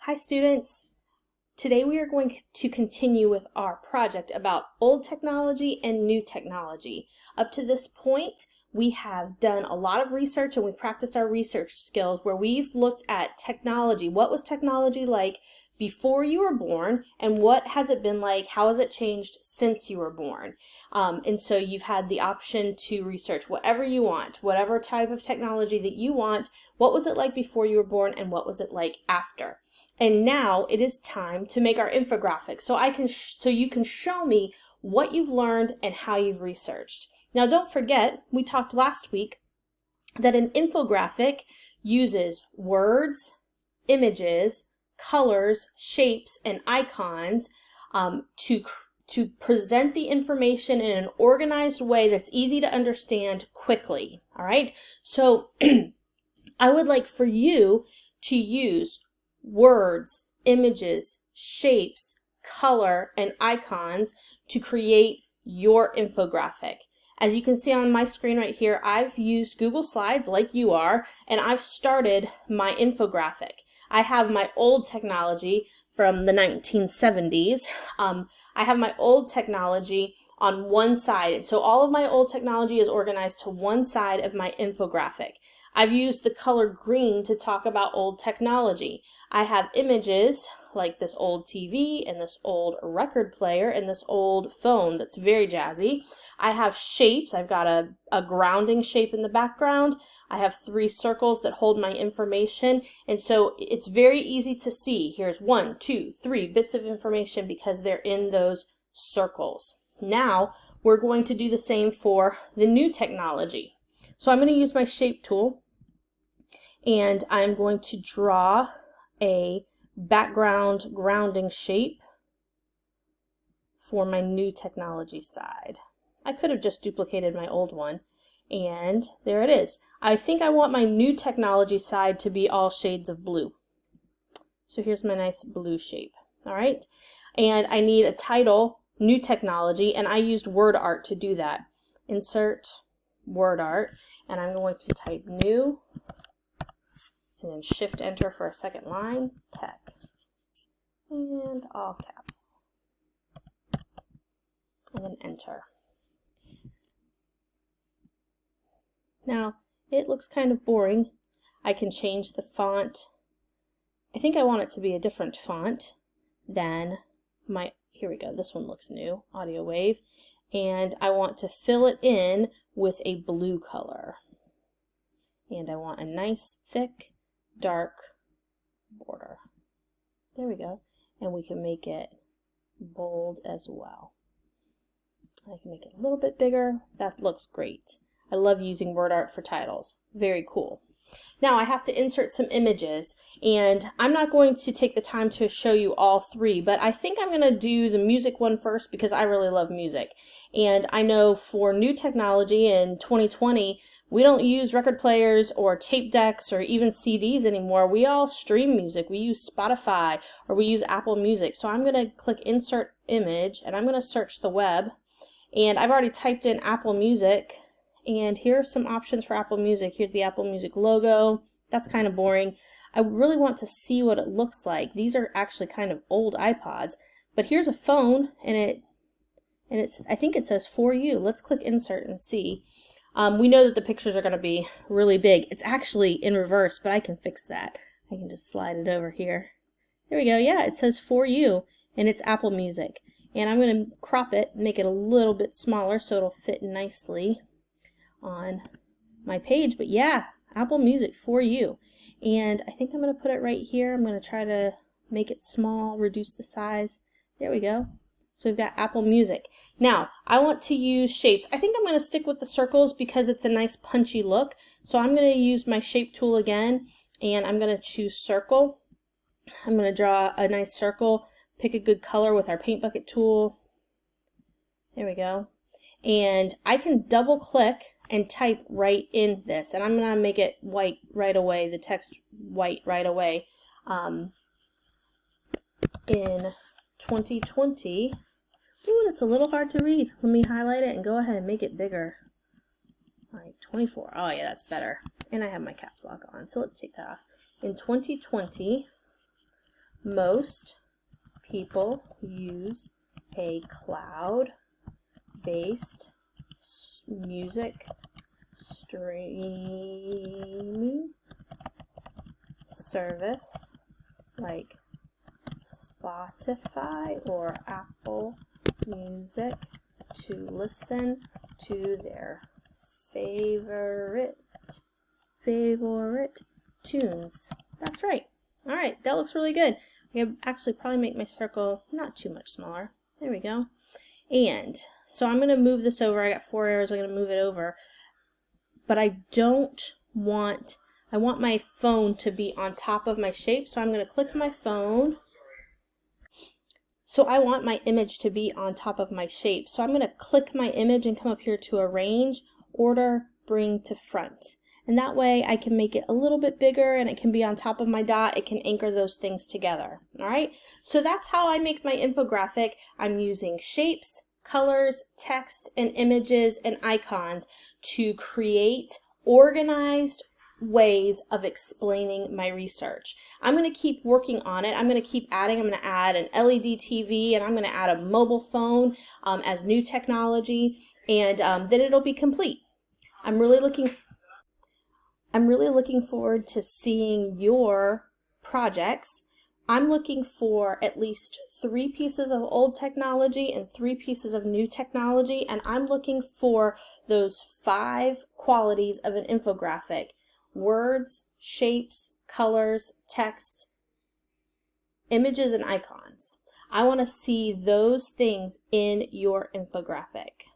Hi students! Today we are going to continue with our project about old technology and new technology. Up to this point, we have done a lot of research and we practiced our research skills where we've looked at technology. What was technology like before you were born and what has it been like? How has it changed since you were born? And so you've had the option to research whatever you want, whatever type of technology that you want. What was it like before you were born and what was it like after? And now it is time to make our infographic so you can show me what you've learned and how you've researched. Now don't forget, we talked last week that an infographic uses words, images, colors, shapes, and icons to present the information in an organized way that's easy to understand quickly. All right, so I would like for you to use words, images, shapes, color, and icons to create your infographic. As you can see on my screen right here, I've used Google Slides like you are, and I've started my infographic. I have my old technology from the 1970s. I have my old technology on one side, and so all of my old technology is organized to one side of my infographic. I've used the color green to talk about old technology. I have images like this old TV and this old record player and this old phone that's very jazzy. I have shapes. I've got a grounding shape in the background. I have 3 circles that hold my information, and so it's very easy to see. Here's 1, 2, 3 bits of information because they're in those circles. Now we're going to do the same for the new technology. So I'm going to use my shape tool and I'm going to draw a background grounding shape for my new technology side. I could have just duplicated my old one, and there it is. I think I want my new technology side to be all shades of blue. So here's my nice blue shape. All right, and I need a title, new technology, and I used word art to do that. Insert word art, and I'm going to type new and then shift enter for a second line, tech, and all caps, and then enter. Now it looks kind of boring. I can change the font. I think I want it to be a different font than my, here we go, this one looks new, Audio Wave, and I want to fill it in with a blue color. And I want a nice thick dark border. There we go. And we can make it bold as well. I can make it a little bit bigger. That looks great. I love using word art for titles. Very cool. Now I have to insert some images, and I'm not going to take the time to show you all 3, but I think I'm going to do the music one first because I really love music. And I know for new technology in 2020, we don't use record players or tape decks or even CDs anymore. We all stream music. We use Spotify or we use Apple Music. So I'm going to click Insert Image and I'm going to search the web. And I've already typed in Apple Music. And here are some options for Apple Music. Here's the Apple Music logo. That's kind of boring. I really want to see what it looks like. These are actually kind of old iPods. But here's a phone and I think it says for you. Let's click Insert and see. We know that the pictures are going to be really big. It's actually in reverse, but I can fix that. I can just slide it over here. There we go. Yeah, it says for you, and it's Apple Music. And I'm going to crop it, make it a little bit smaller so it'll fit nicely on my page. But yeah, Apple Music for you. And I think I'm going to put it right here. I'm going to try to make it small, reduce the size. There we go. So we've got Apple Music. Now, I want to use shapes. I think I'm going to stick with the circles because it's a nice punchy look. So I'm going to use my shape tool again, and I'm going to choose circle. I'm going to draw a nice circle, pick a good color with our paint bucket tool. There we go. And I can double click and type right in this, and I'm going to make it white right away, the text white right away. In 2020, ooh, that's a little hard to read. Let me highlight it and go ahead and make it bigger. All right, 24. Oh yeah, that's better. And I have my caps lock on, so let's take that off. In 2020, Most people use a cloud-based music streaming service like Spotify or Apple Music to listen to their favorite tunes. That's right. All right, that looks really good. I can actually probably make my circle not too much smaller. There we go. And so I'm going to move this over. I got 4 arrows. I'm going to move it over. But I want my phone to be on top of my shape. So I'm going to click my phone. So I want my image to be on top of my shape. So I'm going to click my image and come up here to Arrange, Order, Bring to Front. And that way I can make it a little bit bigger and it can be on top of my dot. It can anchor those things together. All right. So that's how I make my infographic. I'm using shapes, colors, text, and images and icons to create organized ways of explaining my research. I'm going to keep working on it. I'm going to keep adding. I'm going to add an LED TV and I'm going to add a mobile phone as new technology, and then it'll be complete. I'm really looking forward to seeing your projects. I'm looking for at least 3 pieces of old technology and 3 pieces of new technology, and I'm looking for those 5 qualities of an infographic: words, shapes, colors, text, images, and icons. I want to see those things in your infographic.